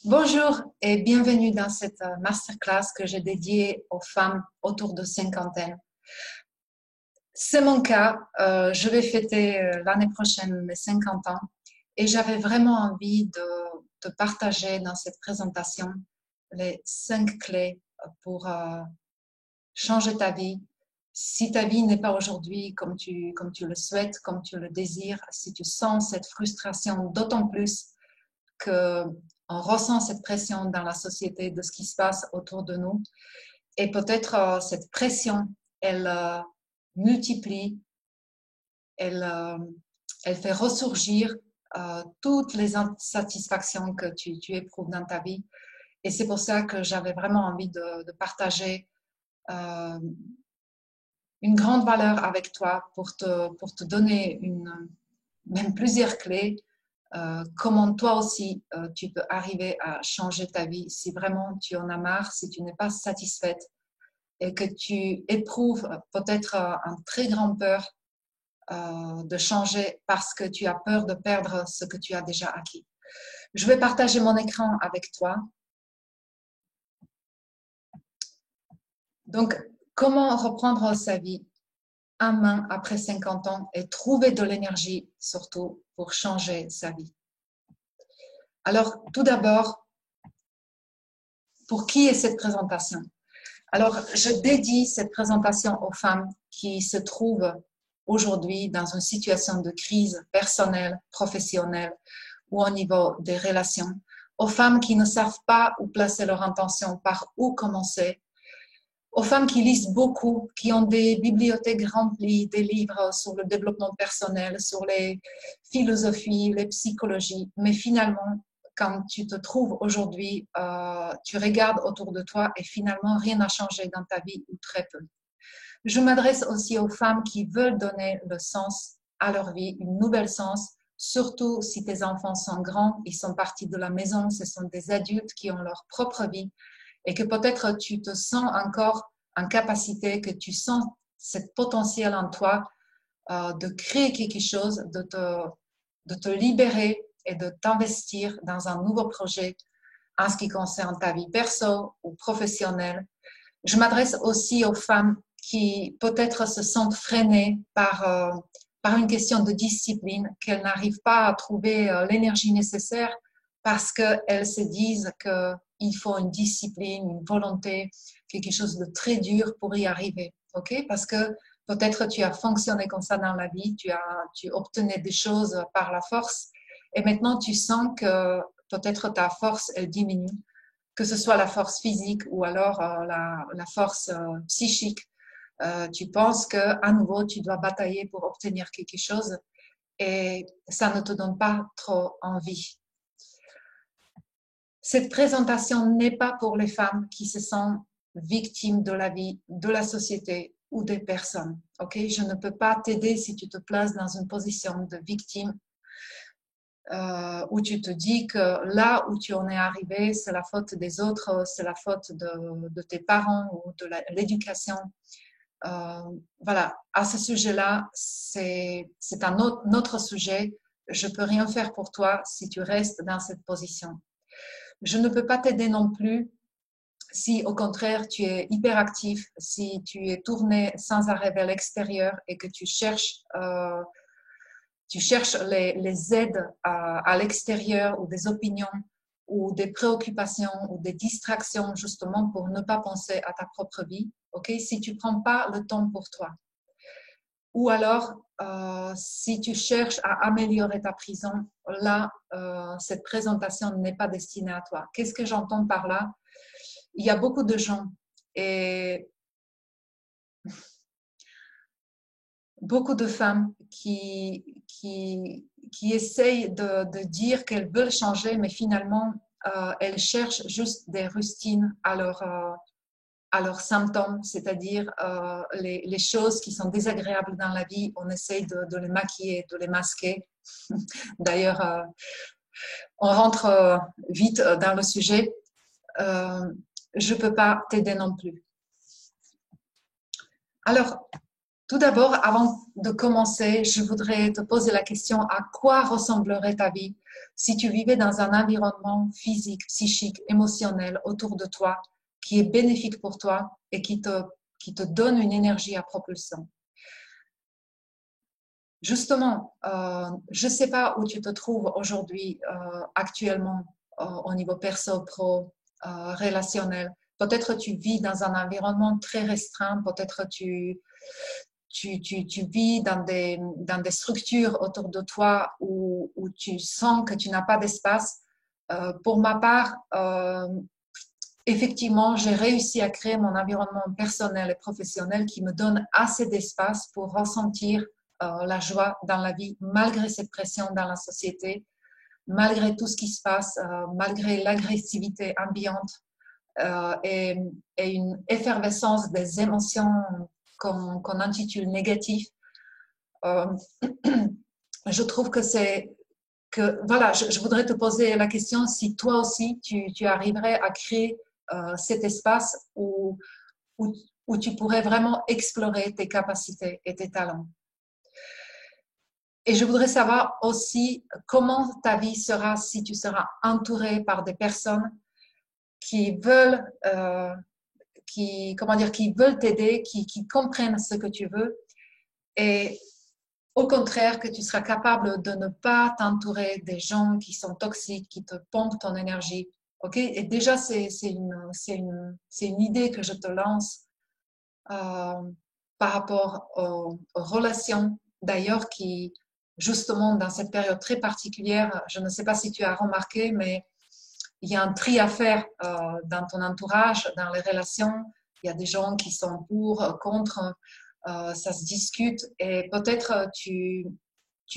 Bonjour et bienvenue dans cette masterclass que j'ai dédiée aux femmes autour de cinquantaine. C'est mon cas, je vais fêter l'année prochaine mes 50 ans et j'avais vraiment envie de partager dans cette présentation les 5 clés pour changer ta vie. Si ta vie n'est pas aujourd'hui comme tu le souhaites, comme tu le désires, si tu sens cette frustration d'autant plus que on ressent cette pression dans la société de ce qui se passe autour de nous et peut-être cette pression, elle multiplie, elle, euh, elle fait ressurgir toutes les insatisfactions que tu éprouves dans ta vie. Et c'est pour ça que j'avais vraiment envie de partager euh, une grande valeur avec toi pour te donner même plusieurs clés. Comment toi aussi tu peux arriver à changer ta vie si vraiment tu en as marre, si tu n'es pas satisfaite et que tu éprouves peut-être un très grand peur de changer parce que tu as peur de perdre ce que tu as déjà acquis. Je vais partager mon écran avec toi. Donc, comment reprendre sa vie en main après 50 ans et trouver de l'énergie surtout pour changer sa vie. Alors, tout d'abord, pour qui est cette présentation? Alors, je dédie cette présentation aux femmes qui se trouvent aujourd'hui dans une situation de crise personnelle, professionnelle ou au niveau des relations, aux femmes qui ne savent pas où placer leur intention, par où commencer, aux femmes qui lisent beaucoup, qui ont des bibliothèques remplies, des livres sur le développement personnel, sur les philosophies, les psychologies, mais finalement, quand tu te trouves aujourd'hui, tu regardes autour de toi et finalement, rien n'a changé dans ta vie ou très peu. Je m'adresse aussi aux femmes qui veulent donner le sens à leur vie, une nouvelle sens, surtout si tes enfants sont grands, ils sont partis de la maison, ce sont des adultes qui ont leur propre vie et que peut-être tu te sens encore en capacité, que tu sens cette potentiel en toi de créer quelque chose, de te libérer et de t'investir dans un nouveau projet en ce qui concerne ta vie perso ou professionnelle. Je m'adresse aussi aux femmes qui peut-être se sentent freinées par une question de discipline, qu'elles n'arrivent pas à trouver l'énergie nécessaire parce qu'elles se disent qu'il faut une discipline, une volonté, quelque chose de très dur pour y arriver. Okay? Parce que peut-être tu as fonctionné comme ça dans la vie, tu obtenais des choses par la force et maintenant tu sens que peut-être ta force, elle diminue, que ce soit la force physique ou alors la force psychique. Tu penses qu'à nouveau, tu dois batailler pour obtenir quelque chose et ça ne te donne pas trop envie. Cette présentation n'est pas pour les femmes qui se sentent victimes de la vie, de la société ou des personnes. Okay? Je ne peux pas t'aider si tu te places dans une position de victime où tu te dis que là où tu en es arrivé, c'est la faute des autres, c'est la faute de tes parents ou de l'éducation. Voilà, à ce sujet-là, c'est un autre sujet. Je ne peux rien faire pour toi si tu restes dans cette position. Je ne peux pas t'aider non plus si au contraire tu es hyperactif, si tu es tourné sans arrêt vers l'extérieur et que tu cherches les aides à l'extérieur ou des opinions ou des préoccupations ou des distractions justement pour ne pas penser à ta propre vie, okay? Si tu ne prends pas le temps pour toi. Ou alors, si tu cherches à améliorer ta prison, là, cette présentation n'est pas destinée à toi. Qu'est-ce que j'entends par là? Il y a beaucoup de gens et beaucoup de femmes qui essayent de dire qu'elles veulent changer, mais finalement, elles cherchent juste des rustines à leurs symptômes, c'est-à-dire les choses qui sont désagréables dans la vie, on essaye de les maquiller, de les masquer. D'ailleurs, on rentre vite dans le sujet. Je ne peux pas t'aider non plus. Alors, Tout d'abord, avant de commencer, je voudrais te poser la question, à quoi ressemblerait ta vie si tu vivais dans un environnement physique, psychique, émotionnel autour de toi qui est bénéfique pour toi et qui te donne une énergie à propulsion. Justement, je ne sais pas où tu te trouves aujourd'hui actuellement au niveau perso, pro, relationnel. Peut-être tu vis dans un environnement très restreint, peut-être tu vis dans des structures autour de toi où tu sens que tu n'as pas d'espace. Pour ma part, effectivement, j'ai réussi à créer mon environnement personnel et professionnel qui me donne assez d'espace pour ressentir la joie dans la vie, malgré cette pression dans la société, malgré tout ce qui se passe, malgré l'agressivité ambiante et une effervescence des émotions qu'on intitule négatives. Je trouve que voilà, je voudrais te poser la question si toi aussi tu arriverais à créer cet espace où tu pourrais vraiment explorer tes capacités et tes talents. Et je voudrais savoir aussi comment ta vie sera si tu seras entouré par des personnes qui veulent, qui veulent t'aider, qui comprennent ce que tu veux, et au contraire que tu seras capable de ne pas t'entourer des gens qui sont toxiques, qui te pompent ton énergie. Ok? Et déjà, c'est une idée que je te lance par rapport aux relations, d'ailleurs, qui, justement, dans cette période très particulière, je ne sais pas si tu as remarqué, mais il y a un tri à faire dans ton entourage, dans les relations. Il y a des gens qui sont pour, contre, ça se discute et peut-être tu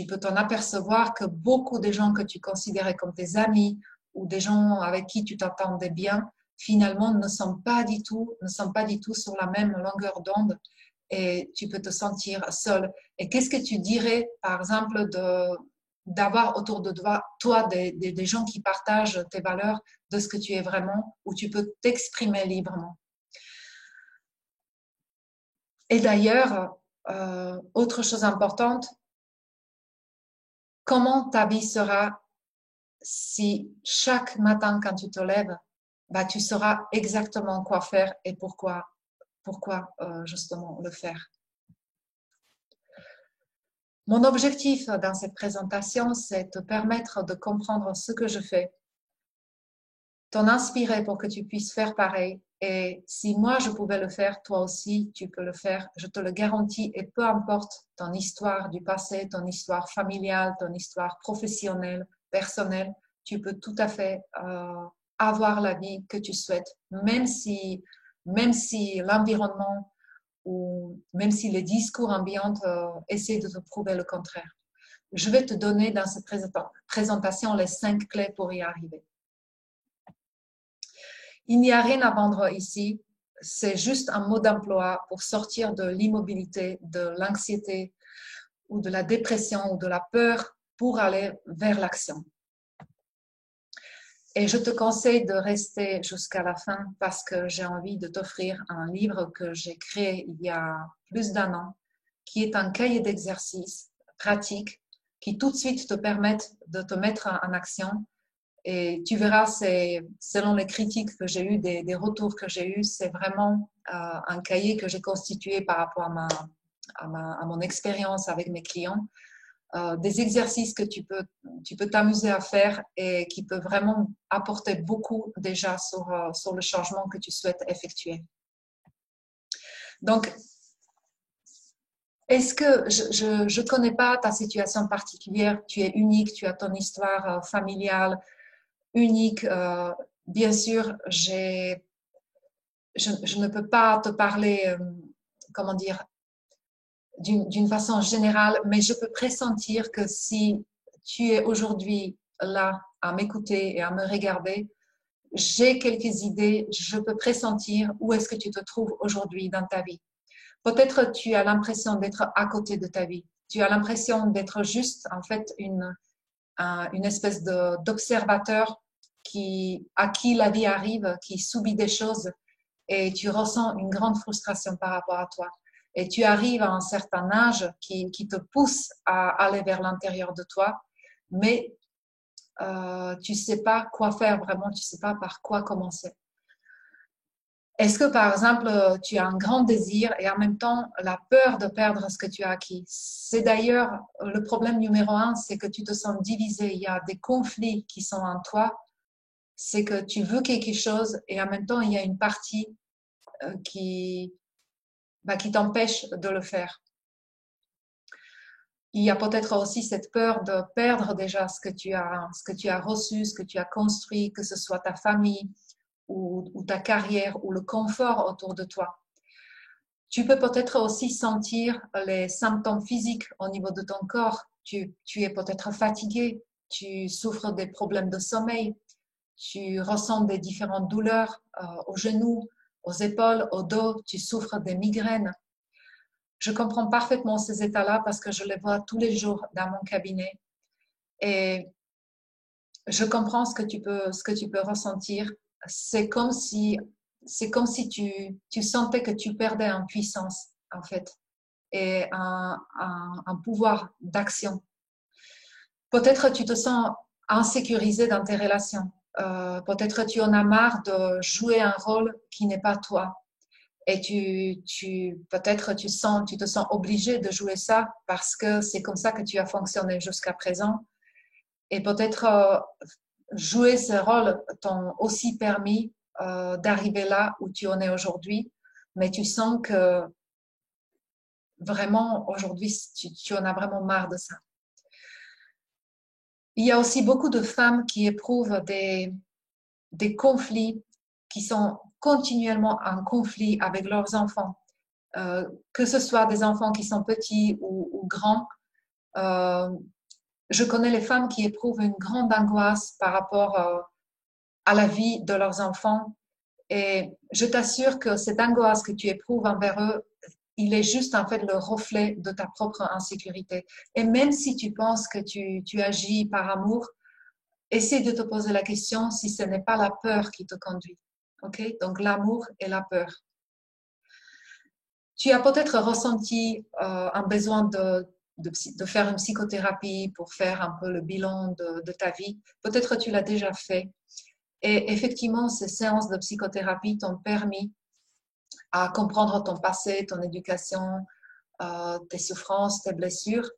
peux t'en apercevoir que beaucoup de gens que tu considérais comme tes amis ou des gens avec qui tu t'entendais bien, finalement ne sont pas du tout sur la même longueur d'onde et tu peux te sentir seul. Et qu'est-ce que tu dirais, par exemple, d'avoir autour de toi des gens qui partagent tes valeurs, de ce que tu es vraiment, où tu peux t'exprimer librement. Et d'ailleurs, autre chose importante, comment ta vie sera si chaque matin quand tu te lèves, bah, tu sauras exactement quoi faire et pourquoi justement le faire. Mon objectif dans cette présentation, c'est de te permettre de comprendre ce que je fais, t'en inspirer pour que tu puisses faire pareil. Et si moi je pouvais le faire, toi aussi tu peux le faire, je te le garantis. Et peu importe ton histoire du passé, ton histoire familiale, ton histoire professionnelle, personnelle, tu peux tout à fait avoir la vie que tu souhaites, même si l'environnement ou même si les discours ambiants essaient de te prouver le contraire. Je vais te donner dans cette présentation les 5 clés pour y arriver. Il n'y a rien à vendre ici, c'est juste un mot d'emploi pour sortir de l'immobilité, de l'anxiété ou de la dépression ou de la peur pour aller vers l'action. Et je te conseille de rester jusqu'à la fin parce que j'ai envie de t'offrir un livre que j'ai créé il y a plus d'1 an, qui est un cahier d'exercices pratique qui tout de suite te permettent de te mettre en action. Et tu verras, selon les critiques que j'ai eues, des retours que j'ai eus, c'est vraiment un cahier que j'ai constitué par rapport à mon expérience avec mes clients. Des exercices que tu peux t'amuser à faire et qui peuvent vraiment apporter beaucoup déjà sur le changement que tu souhaites effectuer. Donc, est-ce que je ne connais pas ta situation particulière, tu es unique, tu as ton histoire familiale unique. Bien sûr, je ne peux pas te parler, comment dire, d'une façon générale, mais je peux pressentir que si tu es aujourd'hui là à m'écouter et à me regarder, j'ai quelques idées, je peux pressentir où est-ce que tu te trouves aujourd'hui dans ta vie. Peut-être tu as l'impression d'être à côté de ta vie. Tu as l'impression d'être juste, en fait, une espèce d'observateur à qui la vie arrive, qui subit des choses et tu ressens une grande frustration par rapport à toi. et tu arrives à un certain âge qui te pousse à aller vers l'intérieur de toi, mais tu ne sais pas quoi faire vraiment, tu ne sais pas par quoi commencer. Est-ce que, par exemple, tu as un grand désir et en même temps la peur de perdre ce que tu as acquis? C'est d'ailleurs le problème numéro un, c'est que tu te sens divisé. Il y a des conflits qui sont en toi. C'est que tu veux quelque chose et en même temps, il y a une partie qui t'empêche de le faire. Il y a peut-être aussi cette peur de perdre déjà ce que tu as reçu, ce que tu as construit, que ce soit ta famille ou ta carrière ou le confort autour de toi. Tu peux peut-être aussi sentir les symptômes physiques au niveau de ton corps. Tu es peut-être fatigué, tu souffres des problèmes de sommeil, tu ressens des différentes douleurs aux genoux, aux épaules, au dos, tu souffres des migraines. Je comprends parfaitement ces états-là parce que je les vois tous les jours dans mon cabinet et je comprends ce que tu peux ressentir. C'est comme si, tu sentais que tu perdais en puissance, en fait, et un pouvoir d'action. Peut-être tu te sens insécurisé dans tes relations. Peut-être tu en as marre de jouer un rôle qui n'est pas toi. Et peut-être tu te sens obligé de jouer ça parce que c'est comme ça que tu as fonctionné jusqu'à présent. Et peut-être jouer ce rôle t'ont aussi permis d'arriver là où tu en es aujourd'hui. Mais tu sens que vraiment aujourd'hui, tu en as vraiment marre de ça. Il y a aussi beaucoup de femmes qui éprouvent des conflits qui sont continuellement en conflit avec leurs enfants. Que ce soit des enfants qui sont petits ou grands. Je connais les femmes qui éprouvent une grande angoisse par rapport à la vie de leurs enfants. Et je t'assure que cette angoisse que tu éprouves envers eux, il est juste en fait le reflet de ta propre insécurité. Et même si tu penses que tu agis par amour, essaie de te poser la question si ce n'est pas la peur qui te conduit. Ok? Donc l'amour et la peur. Tu as peut-être ressenti un besoin de faire une psychothérapie pour faire un peu le bilan de ta vie. Peut-être tu l'as déjà fait. Et effectivement, ces séances de psychothérapie t'ont permis à comprendre ton passé, ton éducation, tes souffrances, tes blessures.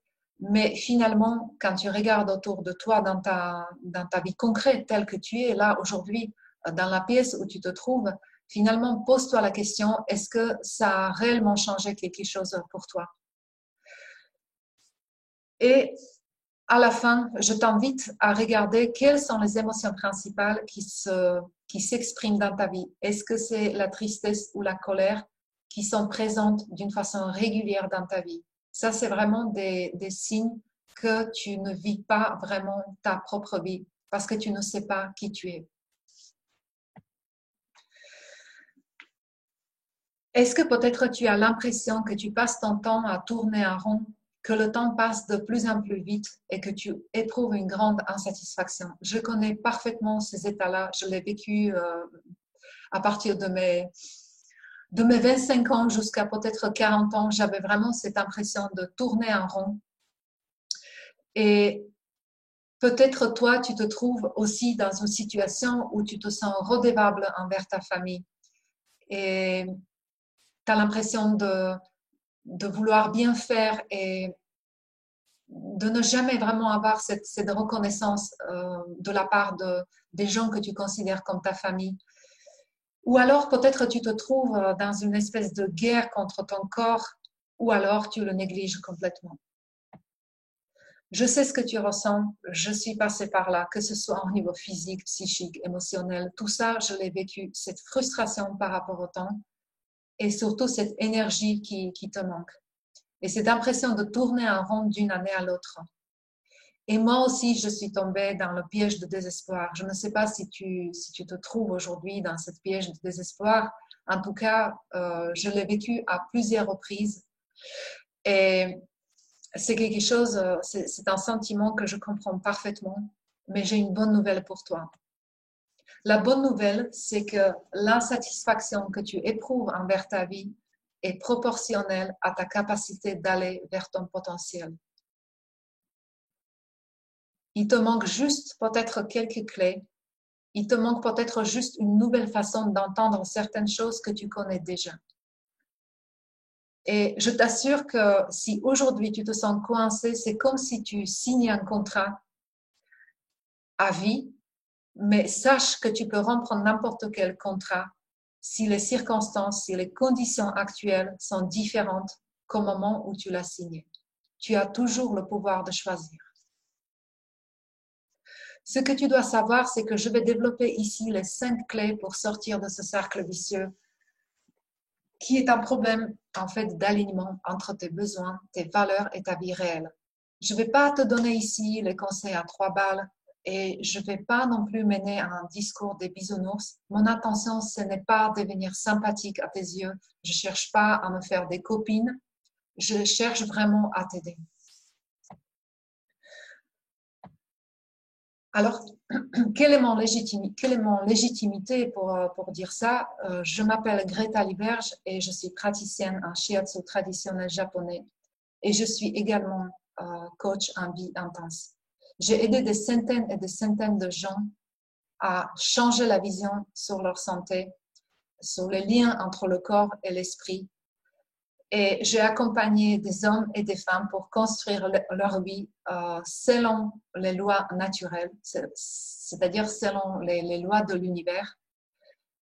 Mais finalement, quand tu regardes autour de toi dans ta vie concrète telle que tu es là aujourd'hui, dans la pièce où tu te trouves, finalement, pose-toi la question, est-ce que ça a réellement changé quelque chose pour toi? Et à la fin, je t'invite à regarder quelles sont les émotions principales qui s'expriment dans ta vie. Est-ce que c'est la tristesse ou la colère qui sont présentes d'une façon régulière dans ta vie? Ça, c'est vraiment des signes que tu ne vis pas vraiment ta propre vie parce que tu ne sais pas qui tu es. Est-ce que peut-être tu as l'impression que tu passes ton temps à tourner en rond, que le temps passe de plus en plus vite et que tu éprouves une grande insatisfaction? Je connais parfaitement ces états-là. Je l'ai vécu à partir de mes 25 ans jusqu'à peut-être 40 ans. J'avais vraiment cette impression de tourner en rond. Et peut-être toi, tu te trouves aussi dans une situation où tu te sens redevable envers ta famille. Et tu as l'impression de vouloir bien faire et de ne jamais vraiment avoir cette reconnaissance de la part des gens que tu considères comme ta famille. Ou alors peut-être tu te trouves dans une espèce de guerre contre ton corps, ou alors tu le négliges complètement. Je sais ce que tu ressens, je suis passée par là, que ce soit au niveau physique, psychique, émotionnel, tout ça, je l'ai vécu, cette frustration par rapport au temps et surtout cette énergie qui te manque. Et cette impression de tourner en rond d'une année à l'autre. Et moi aussi, je suis tombée dans le piège de désespoir. Je ne sais pas si tu te trouves aujourd'hui dans cette piège de désespoir. En tout cas, je l'ai vécu à plusieurs reprises. Et c'est quelque chose, c'est un sentiment que je comprends parfaitement. Mais j'ai une bonne nouvelle pour toi. La bonne nouvelle, c'est que l'insatisfaction que tu éprouves envers ta vie est proportionnel à ta capacité d'aller vers ton potentiel. Il te manque juste peut-être quelques clés. Il te manque peut-être juste une nouvelle façon d'entendre certaines choses que tu connais déjà. Et je t'assure que si aujourd'hui tu te sens coincé, c'est comme si tu signes un contrat à vie, mais sache que tu peux rompre n'importe quel contrat si les circonstances, si les conditions actuelles sont différentes qu'au moment où tu l'as signé. Tu as toujours le pouvoir de choisir. Ce que tu dois savoir, c'est que je vais développer ici les 5 clés pour sortir de ce cercle vicieux qui est un problème en fait d'alignement entre tes besoins, tes valeurs et ta vie réelle. Je ne vais pas te donner ici les conseils à 3 balles et je ne vais pas non plus mener un discours des bisounours. Mon intention, ce n'est pas de devenir sympathique à tes yeux. Je ne cherche pas à me faire des copines. Je cherche vraiment à t'aider. Alors, quelle est mon légitimité pour dire ça? Je m'appelle Greta Liberge et je suis praticienne en shiatsu traditionnel japonais et je suis également coach en vie intense. J'ai aidé des centaines et des centaines de gens à changer la vision sur leur santé, sur les liens entre le corps et l'esprit. Et j'ai accompagné des hommes et des femmes pour construire leur vie selon les lois naturelles, c'est-à-dire selon les lois de l'univers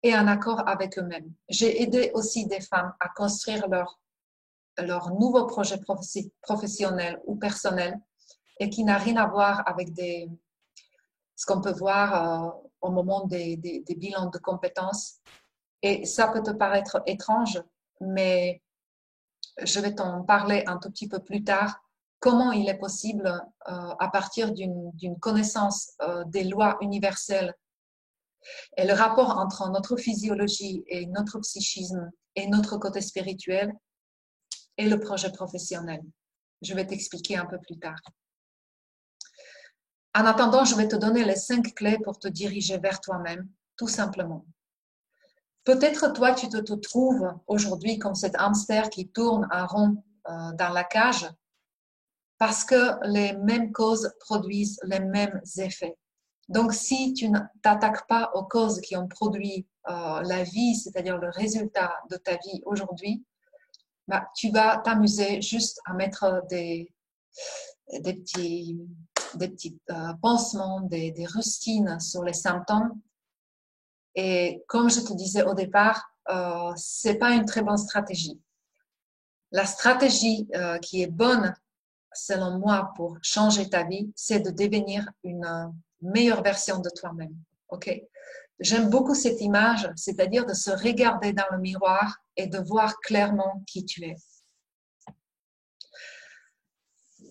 et en accord avec eux-mêmes. J'ai aidé aussi des femmes à construire leur nouveau projet professionnel ou personnel et qui n'a rien à voir avec ce qu'on peut voir au moment des bilans de compétences. Et ça peut te paraître étrange, mais je vais t'en parler un tout petit peu plus tard, comment il est possible, à partir d'une connaissance des lois universelles et le rapport entre notre physiologie et notre psychisme et notre côté spirituel et le projet professionnel. Je vais t'expliquer un peu plus tard. En attendant, je vais te donner les 5 clés pour te diriger vers toi-même, tout simplement. Peut-être toi, tu te trouves aujourd'hui comme cet hamster qui tourne en rond dans la cage parce que les mêmes causes produisent les mêmes effets. Donc, si tu ne t'attaques pas aux causes qui ont produit la vie, c'est-à-dire le résultat de ta vie aujourd'hui, bah, tu vas t'amuser juste à mettre des petits pansements, des rustines sur les symptômes. Et comme je te disais au départ, c'est pas une très bonne stratégie. La stratégie qui est bonne, selon moi, pour changer ta vie, c'est de devenir une meilleure version de toi-même. Ok? J'aime beaucoup cette image, c'est-à-dire de se regarder dans le miroir et de voir clairement qui tu es.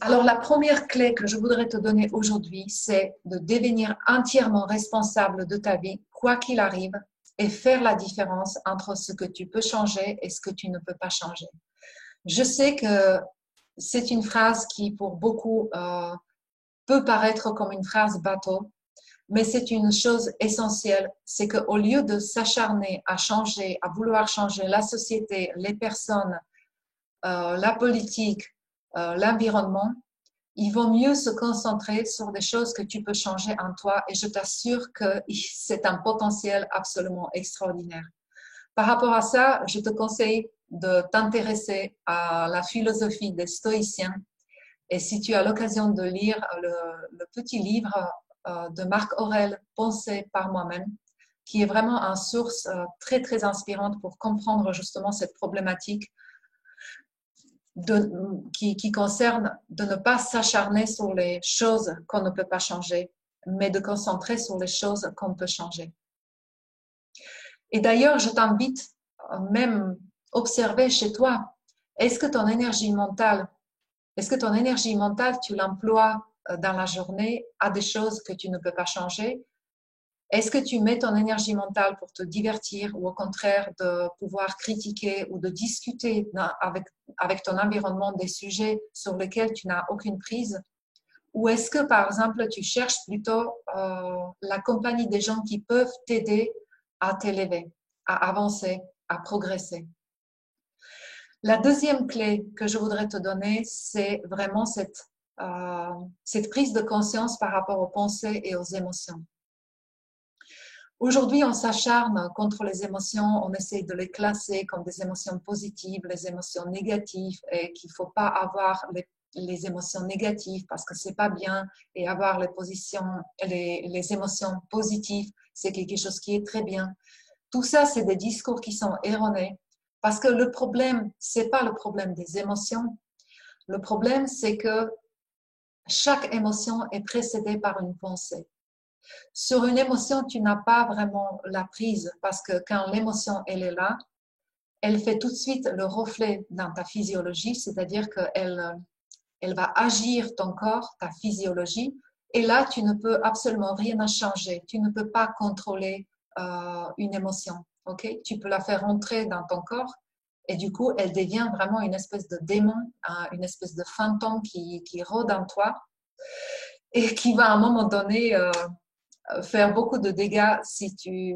Alors, la première clé que je voudrais te donner aujourd'hui, c'est de devenir entièrement responsable de ta vie, quoi qu'il arrive, et faire la différence entre ce que tu peux changer et ce que tu ne peux pas changer. Je sais que c'est une phrase qui, pour beaucoup, peut paraître comme une phrase bateau, mais c'est une chose essentielle, c'est qu'au lieu de s'acharner à changer, à vouloir changer la société, les personnes, la politique, l'environnement, il vaut mieux se concentrer sur des choses que tu peux changer en toi et je t'assure que c'est un potentiel absolument extraordinaire. Par rapport à ça, je te conseille de t'intéresser à la philosophie des stoïciens et si tu as l'occasion de lire le petit livre de Marc Aurèle, Pensée par moi-même, qui est vraiment une source très, très inspirante pour comprendre justement cette problématique qui concerne de ne pas s'acharner sur les choses qu'on ne peut pas changer, mais de concentrer sur les choses qu'on peut changer. Et d'ailleurs, je t'invite à même observer chez toi, est-ce que ton énergie mentale, tu l'emploies dans la journée à des choses que tu ne peux pas changer? Est-ce que tu mets ton énergie mentale pour te divertir ou au contraire de pouvoir critiquer ou de discuter avec ton environnement des sujets sur lesquels tu n'as aucune prise? Ou est-ce que, par exemple, tu cherches plutôt la compagnie des gens qui peuvent t'aider à t'élever, à avancer, à progresser? La deuxième clé que je voudrais te donner, c'est vraiment cette prise de conscience par rapport aux pensées et aux émotions. Aujourd'hui, on s'acharne contre les émotions, on essaie de les classer comme des émotions positives, les émotions négatives, et qu'il ne faut pas avoir les émotions négatives parce que c'est pas bien, et avoir les émotions positives, c'est quelque chose qui est très bien. Tout ça, c'est des discours qui sont erronés parce que le problème, c'est pas le problème des émotions. Le problème, c'est que chaque émotion est précédée par une pensée. Sur une émotion, tu n'as pas vraiment la prise parce que quand l'émotion, elle est là, elle fait tout de suite le reflet dans ta physiologie, c'est-à-dire qu'elle va agir ton corps, ta physiologie, et là, tu ne peux absolument rien changer. Tu ne peux pas contrôler une émotion. Okay? Tu peux la faire rentrer dans ton corps et du coup, elle devient vraiment une espèce de démon, une espèce de fantôme qui rôde en toi et qui va à un moment donné faire beaucoup de dégâts si tu,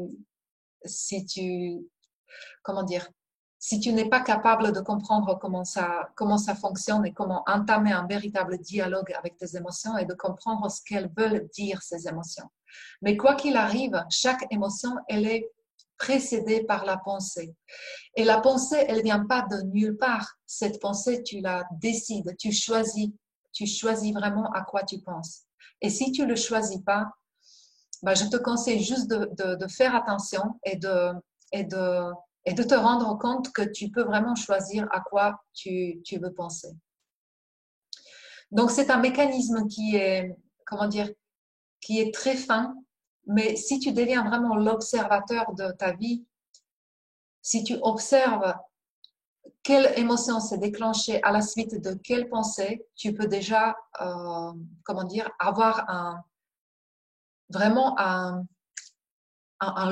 comment dire, si tu n'es pas capable de comprendre comment ça fonctionne et comment entamer un véritable dialogue avec tes émotions et de comprendre ce qu'elles veulent dire, ces émotions. Mais quoi qu'il arrive, chaque émotion, elle est précédée par la pensée. Et la pensée, elle vient pas de nulle part. Cette pensée, tu la décides, tu choisis vraiment à quoi tu penses. Et si tu le choisis pas, ben, je te conseille juste de faire attention et de, et de te rendre compte que tu peux vraiment choisir à quoi tu veux penser. Donc, c'est un mécanisme qui est, comment dire, qui est très fin, mais si tu deviens vraiment l'observateur de ta vie, si tu observes quelle émotion s'est déclenchée à la suite de quelle pensée, tu peux déjà, comment dire, avoir vraiment un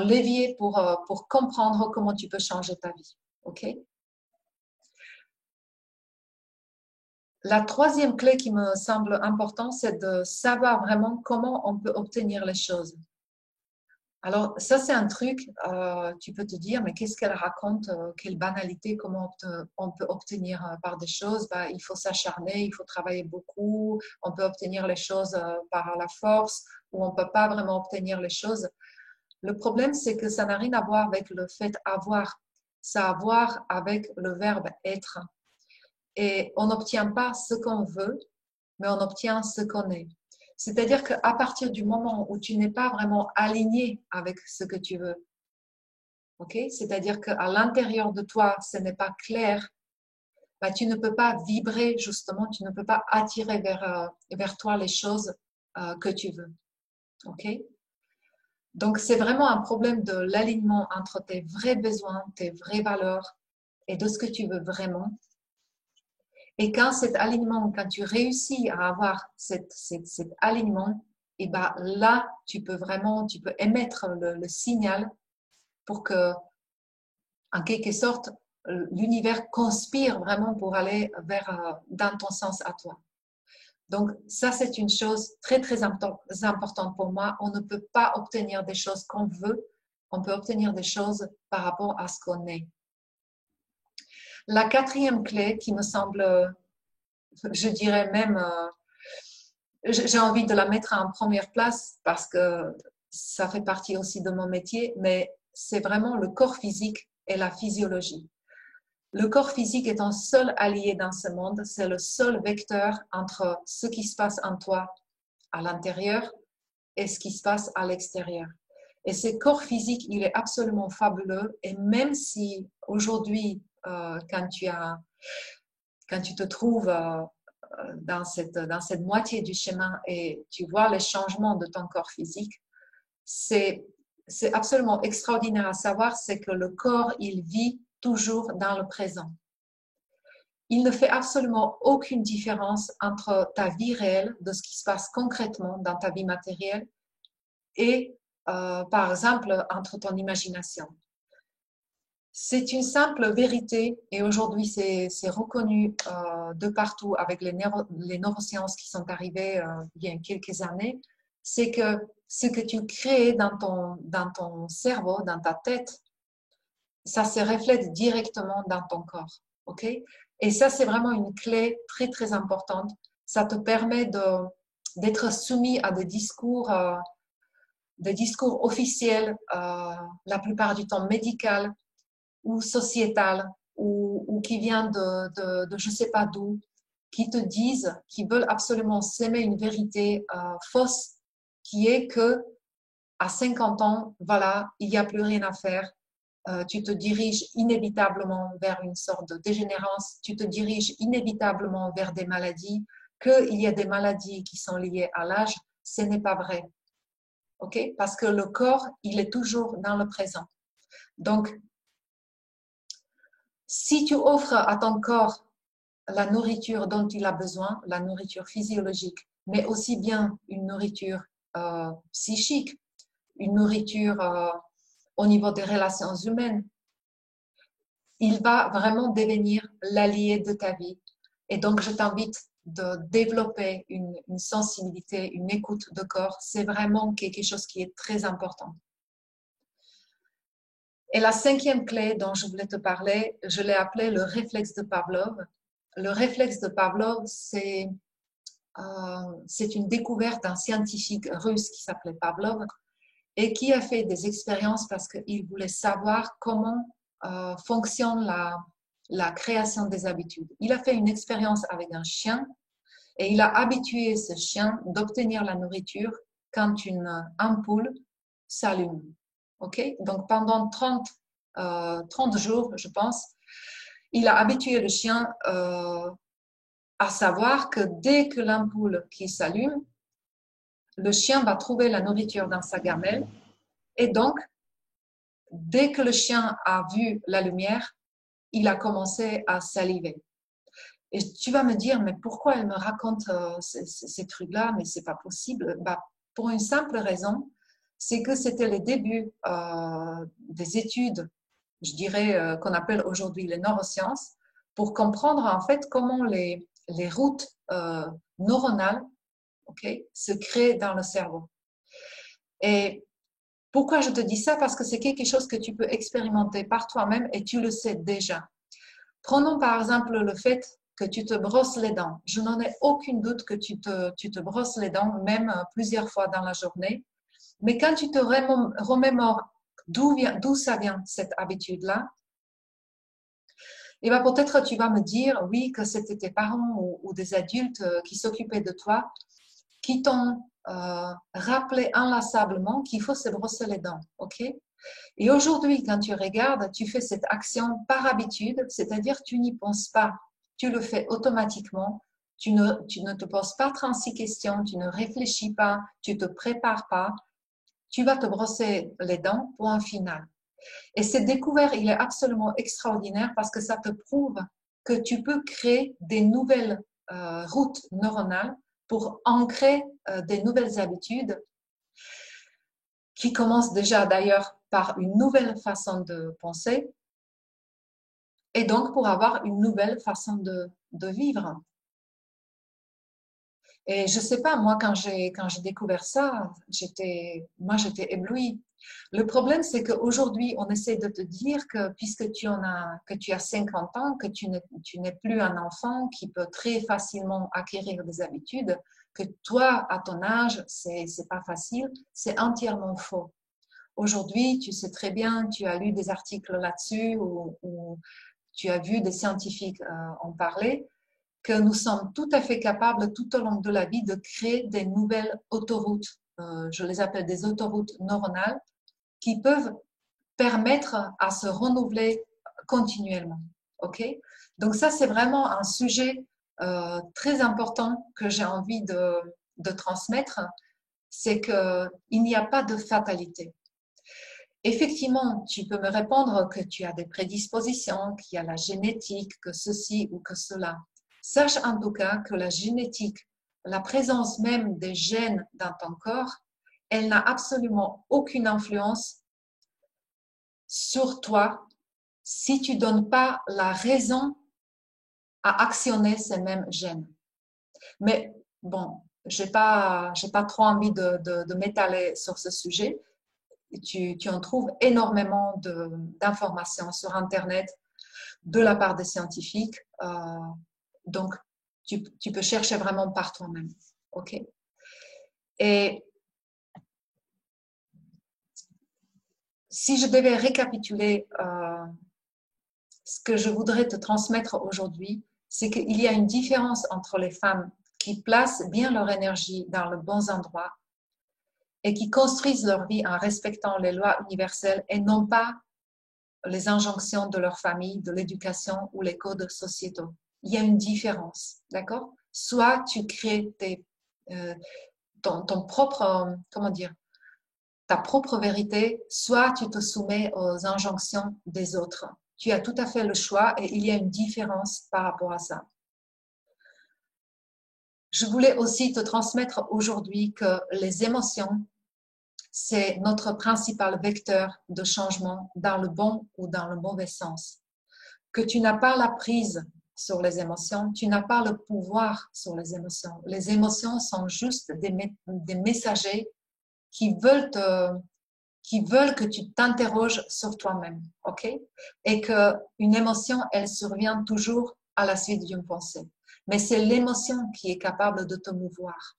levier pour comprendre comment tu peux changer ta vie. OK? La troisième clé qui me semble importante, c'est de savoir vraiment comment on peut obtenir les choses. Alors, ça, c'est un truc, tu peux te dire, mais qu'est-ce qu'elle raconte, quelle banalité, comment on peut obtenir par des choses. Ben, il faut s'acharner, il faut travailler beaucoup, on peut obtenir les choses par la force ou on ne peut pas vraiment obtenir les choses. Le problème, c'est que ça n'a rien à voir avec le fait avoir, ça a à voir avec le verbe être. Et on n'obtient pas ce qu'on veut, mais on obtient ce qu'on est. C'est-à-dire qu'à partir du moment où tu n'es pas vraiment aligné avec ce que tu veux, okay? C'est-à-dire qu'à l'intérieur de toi, ce n'est pas clair, bah, tu ne peux pas vibrer justement, tu ne peux pas attirer vers toi les choses que tu veux. Okay? Donc, c'est vraiment un problème de l'alignement entre tes vrais besoins, tes vraies valeurs et de ce que tu veux vraiment. Et quand cet alignement, quand tu réussis à avoir cet alignement, et ben là, tu peux émettre le signal pour que, en quelque sorte, l'univers conspire vraiment pour aller dans ton sens à toi. Donc, ça, c'est une chose très, très importante pour moi. On ne peut pas obtenir des choses qu'on veut, on peut obtenir des choses par rapport à ce qu'on est. La quatrième clé qui me semble, je dirais même, j'ai envie de la mettre en première place parce que ça fait partie aussi de mon métier, mais c'est vraiment le corps physique et la physiologie. Le corps physique est un seul allié dans ce monde, c'est le seul vecteur entre ce qui se passe en toi à l'intérieur et ce qui se passe à l'extérieur. Et ce corps physique, il est absolument fabuleux. Et même si aujourd'hui, quand tu te trouves dans cette moitié du chemin et tu vois les changements de ton corps physique, c'est absolument extraordinaire à savoir, c'est que le corps, il vit toujours dans le présent. Il ne fait absolument aucune différence entre ta vie réelle, de ce qui se passe concrètement dans ta vie matérielle, et par exemple entre ton imagination. C'est une simple vérité et aujourd'hui c'est reconnu de partout avec les neurosciences qui sont arrivées il y a quelques années, c'est que ce que tu crées dans ton cerveau, dans ta tête, ça se reflète directement dans ton corps. ok? Et ça, c'est vraiment une clé très, très importante. Ça te permet d'être soumis à des discours officiels, la plupart du temps médical ou sociétal, ou qui vient de je ne sais pas d'où, qui te disent, qui veulent absolument s'aimer une vérité fausse, qui est que à 50 ans, voilà, il n'y a plus rien à faire. Tu te diriges inévitablement vers une sorte de dégénérance, tu te diriges inévitablement vers des maladies, qu'il y a des maladies qui sont liées à l'âge, ce n'est pas vrai. Ok? Parce que le corps, il est toujours dans le présent. Donc, si tu offres à ton corps la nourriture dont il a besoin, la nourriture physiologique, mais aussi bien une nourriture psychique, une nourriture au niveau des relations humaines, il va vraiment devenir l'allié de ta vie. Et donc, je t'invite de développer une sensibilité, une écoute de corps. C'est vraiment quelque chose qui est très important. Et la cinquième clé dont je voulais te parler, je l'ai appelée le réflexe de Pavlov. Le réflexe de Pavlov, c'est une découverte d'un scientifique russe qui s'appelait Pavlov et qui a fait des expériences parce qu'il voulait savoir comment fonctionne la création des habitudes. Il a fait une expérience avec un chien et il a habitué ce chien d'obtenir la nourriture quand une ampoule s'allume. Okay? Donc pendant 30 jours, je pense, il a habitué le chien à savoir que dès que l'ampoule qui s'allume, le chien va trouver la nourriture dans sa gamelle et donc, dès que le chien a vu la lumière, il a commencé à saliver. Et tu vas me dire, mais pourquoi elle me raconte ces trucs-là? Mais c'est pas possible. Bah, pour une simple raison, c'est que c'était le début des études, je dirais, qu'on appelle aujourd'hui les neurosciences, pour comprendre en fait comment les routes neuronales, okay, se créent dans le cerveau. Et pourquoi je te dis ça? Parce que c'est quelque chose que tu peux expérimenter par toi-même et tu le sais déjà. Prenons par exemple le fait que tu te brosses les dents. Je n'en ai aucun doute que tu te brosses les dents, même plusieurs fois dans la journée. Mais quand tu te remémores d'où ça vient, cette habitude-là, et bien peut-être tu vas me dire, oui, que c'était tes parents ou des adultes qui s'occupaient de toi, qui t'ont rappelé inlassablement qu'il faut se brosser les dents, ok? Et aujourd'hui, quand tu regardes, tu fais cette action par habitude, c'est-à-dire tu n'y penses pas, tu le fais automatiquement, tu ne te poses pas 36 questions, tu ne réfléchis pas, tu ne te prépares pas, tu vas te brosser les dents, point final. Et cette découverte, il est absolument extraordinaire parce que ça te prouve que tu peux créer des nouvelles routes neuronales pour ancrer des nouvelles habitudes qui commencent déjà d'ailleurs par une nouvelle façon de penser et donc pour avoir une nouvelle façon de vivre. Et je sais pas, moi, quand j'ai découvert ça, j'étais éblouie. Le problème, c'est qu'aujourd'hui, on essaie de te dire que puisque que tu as 50 ans, que tu n'es plus un enfant qui peut très facilement acquérir des habitudes, que toi, à ton âge, c'est pas facile, c'est entièrement faux. Aujourd'hui, tu sais très bien, tu as lu des articles là-dessus ou tu as vu des scientifiques en parler, que nous sommes tout à fait capables tout au long de la vie de créer des nouvelles autoroutes, je les appelle des autoroutes neuronales, qui peuvent permettre à se renouveler continuellement. Ok? Donc ça, c'est vraiment un sujet très important que j'ai envie de transmettre, c'est qu'il n'y a pas de fatalité. Effectivement, tu peux me répondre que tu as des prédispositions, qu'il y a la génétique, que ceci ou que cela. Sache en tout cas que la génétique, la présence même des gènes dans ton corps, elle n'a absolument aucune influence sur toi si tu ne donnes pas la raison à actionner ces mêmes gènes. Mais bon, je n'ai pas trop envie de m'étaler sur ce sujet. Tu en trouves énormément d'informations sur Internet. de la part des scientifiques. Donc, tu peux chercher vraiment par toi-même. OK? Et si je devais récapituler ce que je voudrais te transmettre aujourd'hui, c'est qu'il y a une différence entre les femmes qui placent bien leur énergie dans le bon endroit et qui construisent leur vie en respectant les lois universelles et non pas les injonctions de leur famille, de l'éducation ou les codes sociétaux. Il y a une différence, d'accord? Soit tu crées ton propre, comment dire, ta propre vérité, soit tu te soumets aux injonctions des autres. Tu as tout à fait le choix et il y a une différence par rapport à ça. Je voulais aussi te transmettre aujourd'hui que les émotions, c'est notre principal vecteur de changement dans le bon ou dans le mauvais sens. Que tu n'as pas la prise sur les émotions, tu n'as pas le pouvoir sur les émotions. Les émotions sont juste des messagers qui veulent que tu t'interroges sur toi-même, ok? Et qu'une émotion, elle survient toujours à la suite d'une pensée. Mais c'est l'émotion qui est capable de te mouvoir.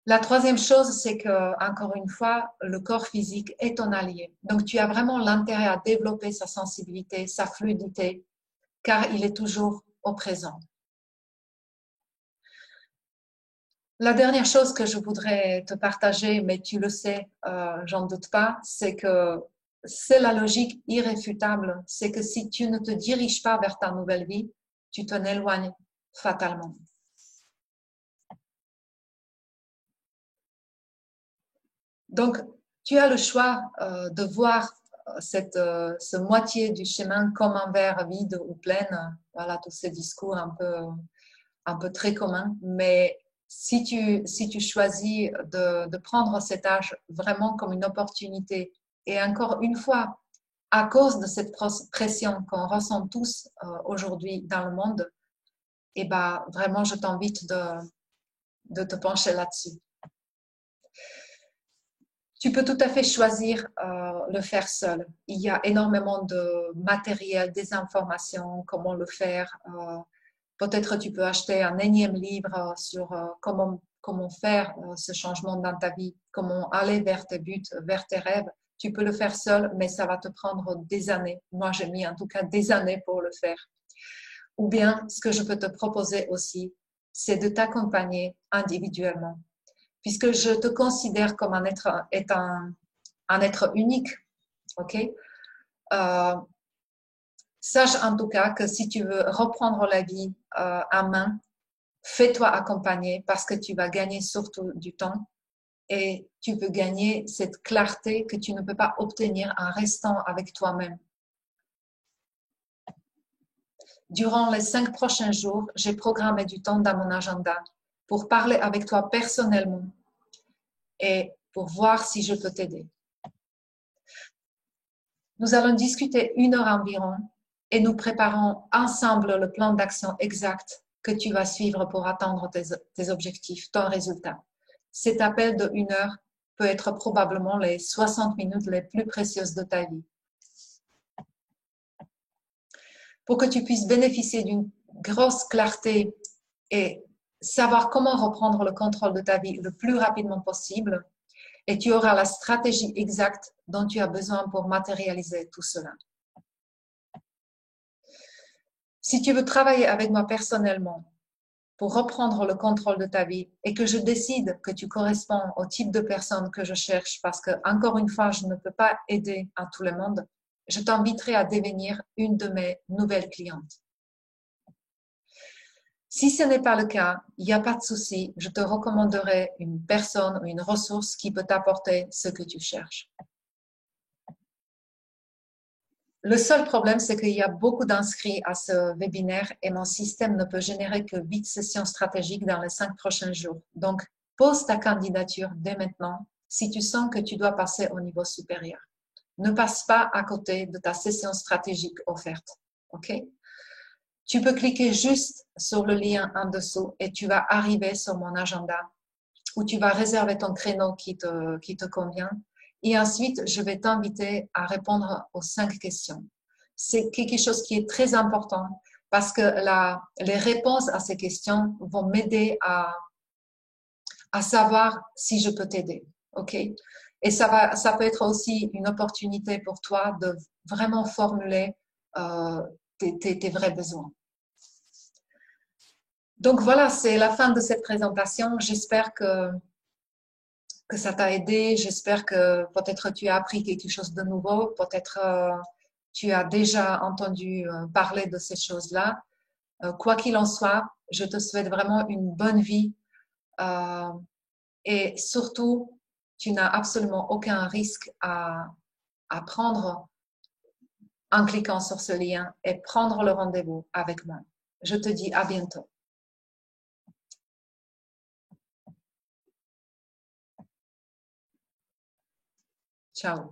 La troisième chose, c'est que, encore une fois, le corps physique est ton allié. Donc, tu as vraiment l'intérêt à développer sa sensibilité, sa fluidité, car il est toujours au présent. La dernière chose que je voudrais te partager, mais tu le sais, j'en doute pas, c'est que c'est la logique irréfutable. C'est que si tu ne te diriges pas vers ta nouvelle vie, tu t'en éloignes fatalement. Donc, tu as le choix de voir ce moitié du chemin comme un verre vide ou plein. Voilà, tous ces discours un peu très communs. Mais si tu choisis de prendre cet âge vraiment comme une opportunité, et encore une fois, à cause de cette pression qu'on ressent tous aujourd'hui dans le monde, et ben, vraiment, je t'invite de te pencher là-dessus. Tu peux tout à fait choisir le faire seul. Il y a énormément de matériel, des informations, comment le faire. Peut-être tu peux acheter un énième livre sur comment faire ce changement dans ta vie, comment aller vers tes buts, vers tes rêves. Tu peux le faire seul, mais ça va te prendre des années. Moi, j'ai mis en tout cas des années pour le faire. Ou bien, ce que je peux te proposer aussi, c'est de t'accompagner individuellement puisque je te considère comme un être unique, ok? Sache en tout cas que si tu veux reprendre la vie en main, fais-toi accompagner parce que tu vas gagner surtout du temps et tu peux gagner cette clarté que tu ne peux pas obtenir en restant avec toi-même. Durant les 5 prochains jours, j'ai programmé du temps dans mon agenda pour parler avec toi personnellement et pour voir si je peux t'aider. Nous allons discuter 1 heure environ et nous préparons ensemble le plan d'action exact que tu vas suivre pour atteindre tes objectifs, ton résultat. Cet appel de 1 heure peut être probablement les 60 minutes les plus précieuses de ta vie. Pour que tu puisses bénéficier d'une grosse clarté et savoir comment reprendre le contrôle de ta vie le plus rapidement possible, et tu auras la stratégie exacte dont tu as besoin pour matérialiser tout cela. Si tu veux travailler avec moi personnellement pour reprendre le contrôle de ta vie et que je décide que tu corresponds au type de personne que je cherche parce que, encore une fois, je ne peux pas aider à tout le monde, je t'inviterai à devenir une de mes nouvelles clientes. Si ce n'est pas le cas, il n'y a pas de souci, je te recommanderai une personne ou une ressource qui peut t'apporter ce que tu cherches. Le seul problème, c'est qu'il y a beaucoup d'inscrits à ce webinaire et mon système ne peut générer que 8 sessions stratégiques dans les 5 prochains jours. Donc, pose ta candidature dès maintenant si tu sens que tu dois passer au niveau supérieur. Ne passe pas à côté de ta session stratégique offerte. OK? Tu peux cliquer juste sur le lien en dessous et tu vas arriver sur mon agenda où tu vas réserver ton créneau qui te convient. Et ensuite, je vais t'inviter à répondre aux 5 questions. c'est quelque chose qui est très important parce que les réponses à ces questions vont m'aider à savoir si je peux t'aider. OK? Et ça peut être aussi une opportunité pour toi de vraiment formuler tes vrais besoins. Donc voilà, c'est la fin de cette présentation. J'espère que ça t'a aidé. J'espère que peut-être tu as appris quelque chose de nouveau. Peut-être tu as déjà entendu parler de ces choses-là. Quoi qu'il en soit, je te souhaite vraiment une bonne vie. Euh, et surtout, tu n'as absolument aucun risque à prendre en cliquant sur ce lien et prendre le rendez-vous avec moi. Je te dis à bientôt. Ciao.